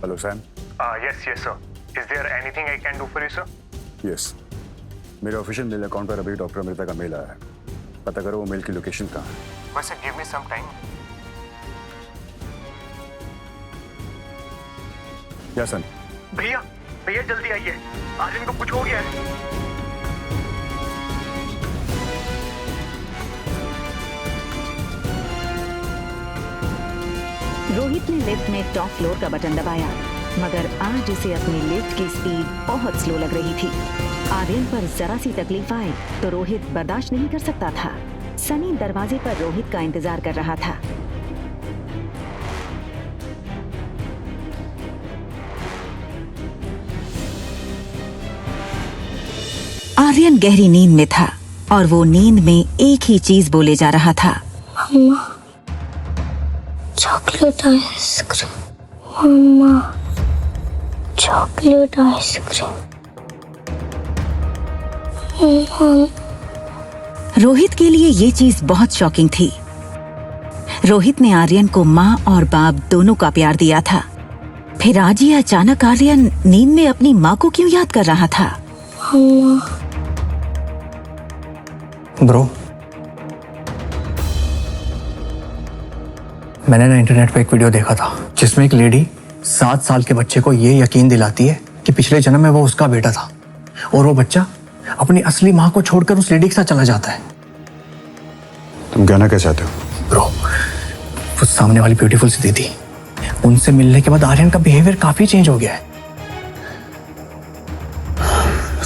Hello Sam. Yes, sir. Is there anything I can do for you, sir? Yes, मेरे official mail account पर अभी doctor Amrita का mail आया है। पता करो वो मेल की लोकेशन कहाँ है। बस give me some time. क्या सन? भैया भैया जल्दी आइए, आर्यन को कुछ हो गया है। रोहित ने लिफ्ट में टॉप फ्लोर का बटन दबाया, मगर आज उसे अपनी लिफ्ट की स्पीड बहुत स्लो लग रही थी। आर्यन पर जरा सी तकलीफ आए तो रोहित बर्दाश्त नहीं कर सकता था। सनी दरवाजे पर रोहित का इंतजार कर रहा था। आर्यन गहरी नींद में था और वो नींद में एक ही चीज बोले जा रहा था, मम्मा, चॉकलेट आइसक्रीम। मम्मा, चॉकलेट आइसक्रीम। रोहित के लिए ये चीज बहुत शॉकिंग थी। रोहित ने आर्यन को माँ और बाप दोनों का प्यार दिया था, फिर आज ये अचानक आर्यन नींद में अपनी माँ को क्यों याद कर रहा था? ब्रो, मैंने ना इंटरनेट पे एक वीडियो देखा था जिसमें एक लेडी 7 साल के बच्चे को ये यकीन दिलाती है कि पिछले जन्म में वो उसका बेटा था और वो बच्चा अपनी असली माँ को छोड़कर उस लेडी के साथ चला जाता है। तुम कहना क्या चाहते हो? ब्रो, वो सामने वाली ब्यूटीफुल सी दीदी, उनसे मिलने के बाद आर्यन का बिहेवियर काफी चेंज हो गया है।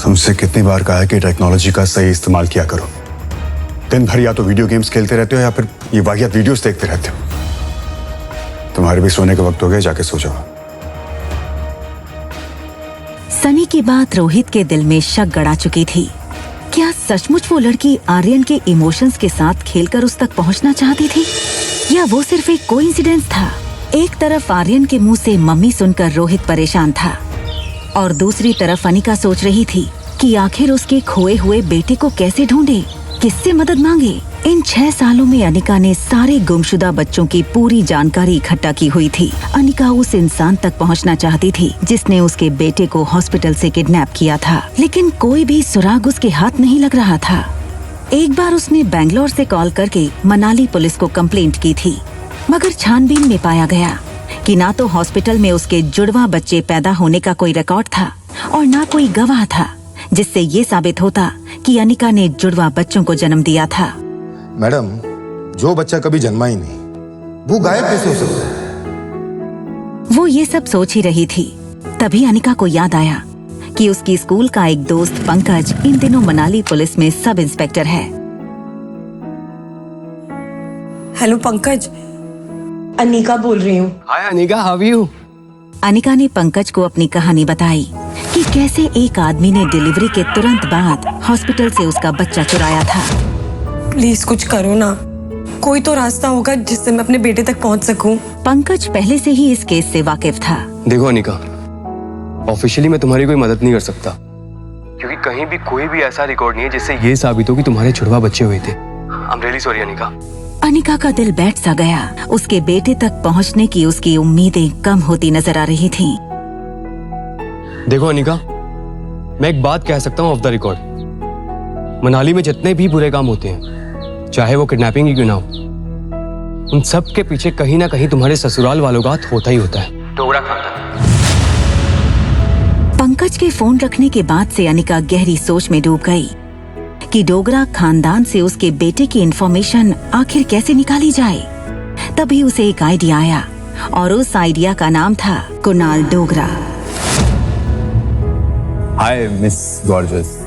तुमसे कितनी बार कहा है कि टेक्नोलॉजी का सही इस्तेमाल किया करो। दिन भर या तो वीडियो गेम्स खेलते रहते हो या फिर ये वाहियात वीडियोस देखते रहते हो। तुम्हारे भी सोने का वक्त हो गया, जाके सो जाओ। सनी की बात रोहित के दिल में शक गड़ा चुकी थी। क्या सचमुच वो लड़की आर्यन के इमोशंस के साथ खेलकर उस तक पहुंचना चाहती थी, या वो सिर्फ एक कोइंसिडेंस था? एक तरफ आर्यन के मुंह से मम्मी सुनकर रोहित परेशान था और दूसरी तरफ अनिका सोच रही थी कि आखिर उसके खोए हुए बेटे को कैसे ढूंढे, किससे मदद मांगे। इन 6 सालों में अनिका ने सारे गुमशुदा बच्चों की पूरी जानकारी इकट्ठा की हुई थी। अनिका उस इंसान तक पहुंचना चाहती थी जिसने उसके बेटे को हॉस्पिटल से किडनैप किया था, लेकिन कोई भी सुराग उसके हाथ नहीं लग रहा था। एक बार उसने बैंगलोर से कॉल करके मनाली पुलिस को कंप्लेंट की थी, मगर छानबीन में पाया गया कि ना तो हॉस्पिटल में उसके जुड़वा बच्चे पैदा होने का कोई रिकॉर्ड था और ना कोई गवाह था जिससे ये साबित होता कि अनिका ने जुड़वा बच्चों को जन्म दिया था। मैडम, जो बच्चा कभी जन्मा ही नहीं, वो गायब कैसे हो सकता है? वो ये सब सोच ही रही थी, तभी अनिका को याद आया कि उसकी स्कूल का एक दोस्त पंकज इन दिनों मनाली पुलिस में सब इंस्पेक्टर है। हेलो पंकज, अनिका बोल रही हूँ। Hi Anika, how are you? Anika ने पंकज को अपनी कहानी बताई कि कैसे एक आदमी ने डिलीवरी के तुरंत बाद हॉस्पिटल से उसका बच्चा चुराया था। प्लीज कुछ करो ना, कोई तो रास्ता होगा जिससे मैं अपने बेटे तक पहुंच सकूं। पंकज पहले से ही इस केस से वाकिफ था। देखो अनिका, ऑफिशियली मैं तुम्हारी कोई मदद नहीं कर सकता क्योंकि कहीं भी कोई भी ऐसा रिकॉर्ड नहीं है जिससे ये साबित हो कि तुम्हारे जुड़वा बच्चे हुए थे। I am really sorry Anika. Anika का दिल बैठ सा गया। उसके बेटे तक पहुंचने की उसकी उम्मीदें कम होती नजर आ रही थीं। देखो अनिका, मैं एक बात कह सकता हूँ ऑफ द रिकॉर्ड, मनाली में जितने भी बुरे काम होते हैं, चाहे वो किडनैपिंग ही क्यों ना हो, उन सब के पीछे कहीं ना कहीं तुम्हारे ससुराल वालों का हाथ होता ही होता है। डोगरा खानदान। पंकज के फोन रखने के बाद से अनिका गहरी सोच में डूब गई कि डोगरा खानदान से उसके बेटे की इंफॉर्मेशन आखिर कैसे निकाली जाए। तभी उसे एक आइडिया आया और उस आइडिया का नाम था Kunal Dogra. Hi miss gorgeous.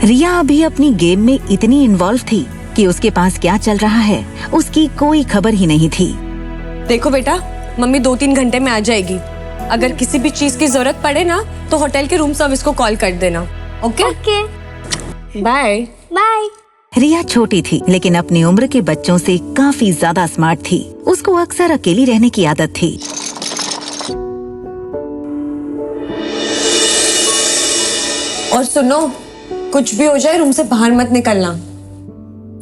Riya अभी अपनी गेम में इतनी इन्वॉल्व थी कि उसके पास क्या चल रहा है उसकी कोई खबर ही नहीं थी। देखो बेटा, मम्मी 2-3 घंटे में आ जाएगी। अगर किसी भी चीज की जरूरत पड़े ना तो होटल के रूम सर्विस को कॉल कर देना। ओके? Bye bye. रिया छोटी थी लेकिन अपनी उम्र के बच्चों से काफी ज्यादा स्मार्ट थी। उसको अक्सर अकेली रहने की आदत थी। और सुनो, कुछ भी हो जाए रूम से बाहर मत निकलना।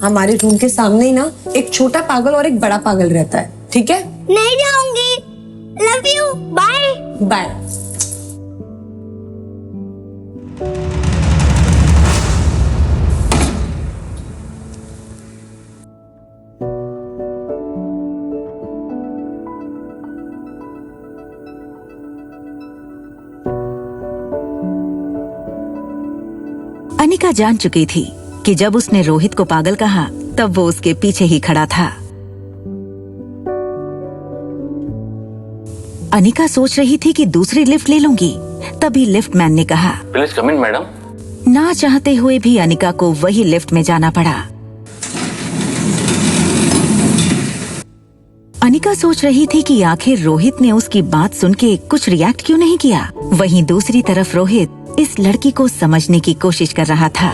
हमारे रूम के सामने ही ना एक छोटा पागल और एक बड़ा पागल रहता है, ठीक है? नहीं जाऊंगी। Love you. Bye. Bye. Anika जान चुकी थी कि जब उसने रोहित को पागल कहा तब वो उसके पीछे ही खड़ा था। अनिका सोच रही थी कि दूसरी लिफ्ट ले लूंगी, तभी लिफ्ट मैन ने कहा, प्लीज कम इन मैडम। ना चाहते हुए भी अनिका को वही लिफ्ट में जाना पड़ा। अनिका सोच रही थी कि आखिर रोहित ने उसकी बात सुन के कुछ रिएक्ट क्यों नहीं किया। वहीं दूसरी तरफ रोहित इस लड़की को समझने की कोशिश कर रहा था।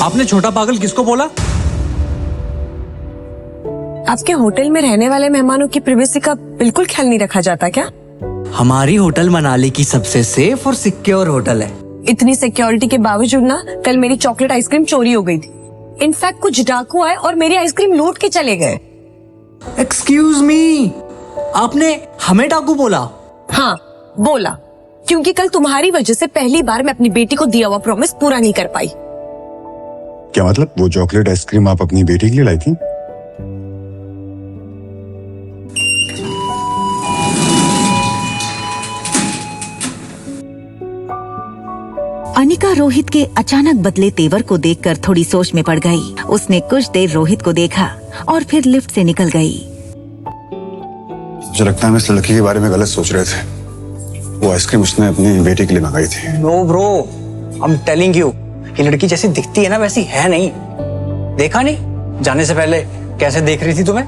आपने छोटा पागल किसको बोला? आपके होटल में रहने वाले मेहमानों की प्राइवेसी का बिल्कुल ख्याल नहीं रखा जाता क्या? हमारी होटल मनाली की सबसे सेफ और सिक्योर होटल है। इतनी सिक्योरिटी के बावजूद ना कल मेरी चॉकलेट आइसक्रीम चोरी हो गई थी। इनफैक्ट कुछ डाकू आए और मेरी आइसक्रीम लूट के चले गए। एक्सक्यूज मी, आपने हमें डाकू बोला? हाँ बोला, क्योंकि कल तुम्हारी वजह से पहली बार मैं अपनी बेटी को दिया हुआ प्रॉमिस पूरा नहीं कर पाई। क्या मतलब? वो चॉकलेट आइसक्रीम आप अपनी बेटी के लिए लाई थी? अनिका रोहित के अचानक बदले तेवर को देखकर थोड़ी सोच में पड़ गई। उसने कुछ देर रोहित को देखा और फिर लिफ्ट से निकल गई। मुझे लगता है हम इस लड़की के बारे में गलत सोच रहे थे। वो आइसक्रीम उसने अपनी बेटी के लिए मंगाई थी। No bro, I am telling you, ये लड़की जैसी दिखती है ना वैसी है नहीं। देखा नहीं जाने से पहले कैसे देख रही थी तुम्हें?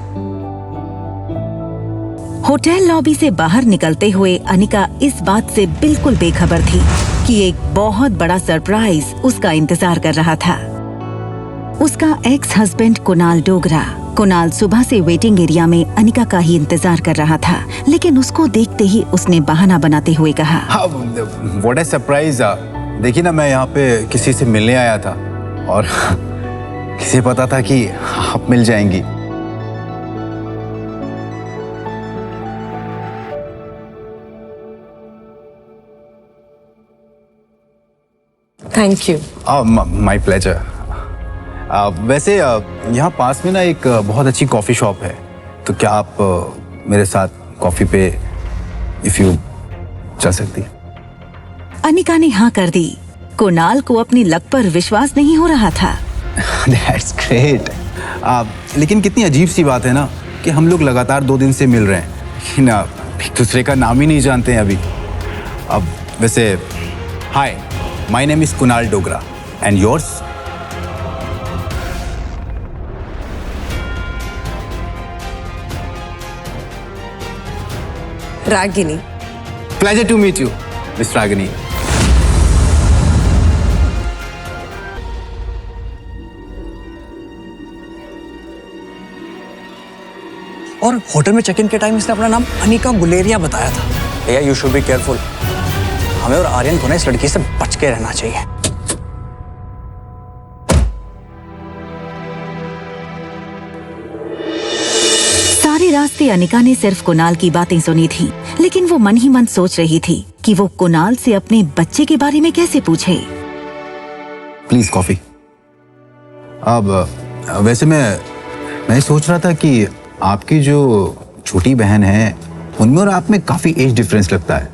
होटल लॉबी से बाहर निकलते हुए अनिका इस बात से बिल्कुल बेखबर थी कि एक बहुत बड़ा सरप्राइज उसका इंतजार कर रहा था। उसका एक्स हस्बैंड कुणाल डोगरा। कुणाल सुबह से वेटिंग एरिया में अनिका का ही इंतजार कर रहा था, लेकिन उसको देखते ही उसने बहाना बनाते हुए कहा, व्हाट अ सरप्राइज। देखिए ना, मैं यहाँ पे किसी से मिलने आया था और किसे पता था कि आप मिल जाएंगी। Thank you. My pleasure. वैसे यहाँ पास में ना एक बहुत अच्छी कॉफ़ी शॉप है, तो क्या आप मेरे साथ कॉफ़ी पे इफ यू चल सकती है? अनिका ने हाँ कर दी। कुणाल को अपनी लक पर विश्वास नहीं हो रहा था। That's great। लेकिन कितनी अजीब सी बात है ना कि हम लोग लगातार 2 दिन से मिल रहे हैं, लेकिन एक दूसरे का नाम ही नहीं जानते हैं अभी। अब वैसे hi, my name is Kunal Dogra and yours? Ragini. Pleasure to meet you miss Ragini. और होटल में चेक इन के टाइम इसने अपना नाम अनिका गुलेरिया बताया था। भैया यू शुड बी केयरफुल। हमें और आर्यन को ना इस लड़की से बच के रहना चाहिए। सारे रास्ते अनिका ने सिर्फ कुणाल की बातें सुनी थी, लेकिन वो मन ही मन सोच रही थी कि वो कुणाल से अपने बच्चे के बारे में कैसे पूछे। Please coffee. अब वैसे मैं सोच रहा था कि आपकी जो छोटी बहन है उनमें और आप में काफी एज डिफरेंस लगता है।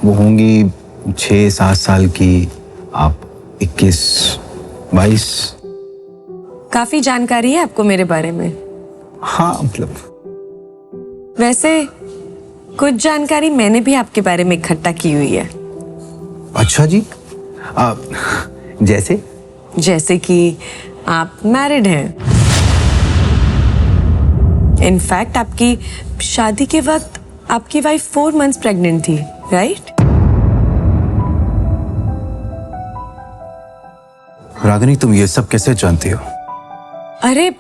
वो होंगी 6-7 साल की, आप 21-22। काफी जानकारी है आपको मेरे बारे में। हाँ मतलब वैसे कुछ जानकारी मैंने भी आपके बारे में इकट्ठा की हुई है। अच्छा जी। जैसे कि आप मैरिड हैं। इनफैक्ट आपकी शादी के वक्त आपकी वाइफ 4 मंथ्स प्रेग्नेंट थी, राइट? रागिनी, तुम ये सब कैसे जानती हो? अरे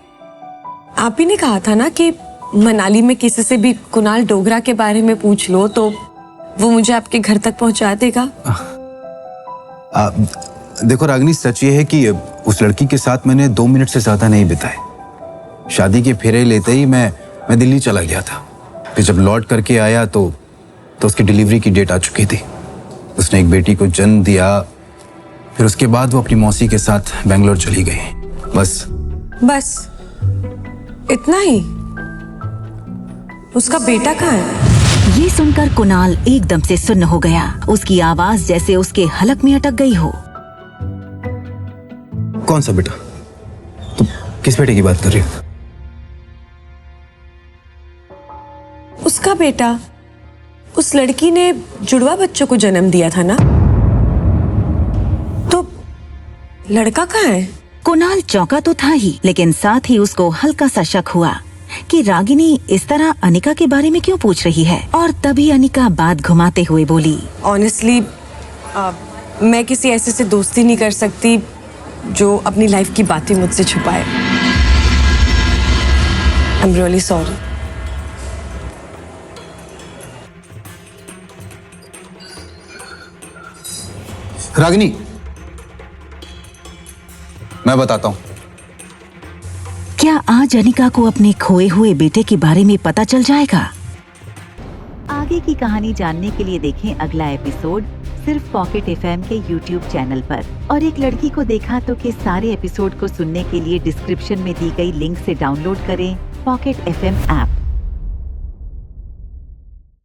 आप ही ने कहा था ना कि मनाली में किसी से भी कुणाल डोगरा के बारे में पूछ लो तो वो मुझे आपके घर तक पहुंचा देगा। देखो रागिनी, सच ये है कि उस लड़की के साथ मैंने 2 मिनट से ज्यादा नहीं बिताए। शादी के फेरे लेते ही मैं दिल्ली चला गया था। फिर जब लौट करके आया तो उसकी डिलीवरी की डेट आ चुकी थी। उसने एक बेटी को जन्म दिया। फिर उसके बाद वो अपनी मौसी के साथ बेंगलोर चली गई। बस इतना ही? उसका बेटा कहाँ है? ये सुनकर कुणाल एकदम से सुन्न हो गया। उसकी आवाज जैसे उसके हलक में अटक गई हो। कौन सा बेटा? तुम किस बेटे की बात कर रही हो? उसका बेटा। उस लड़की ने जुड़वा बच्चों को जन्म दिया था ना? तो लड़का कहाँ है? कुणाल चौंका तो था ही, लेकिन साथ ही उसको हल्का सा शक हुआ कि रागिनी इस तरह अनिका के बारे में क्यों पूछ रही है। और तभी अनिका बात घुमाते हुए बोली, ऑनेस्टली मैं किसी ऐसे से दोस्ती नहीं कर सकती जो अपनी लाइफ की बातें मुझसे छुपाए। I am really sorry. Ragini, मैं बताता हूं। क्या आज अनिका को अपने खोए हुए बेटे के बारे में पता चल जाएगा? आगे की कहानी जानने के लिए देखें अगला एपिसोड सिर्फ पॉकेट एफएम के YouTube चैनल पर। और एक लड़की को देखा तो के सारे एपिसोड को सुनने के लिए डिस्क्रिप्शन में दी गई लिंक से डाउनलोड करें पॉकेट एफएम ऐप।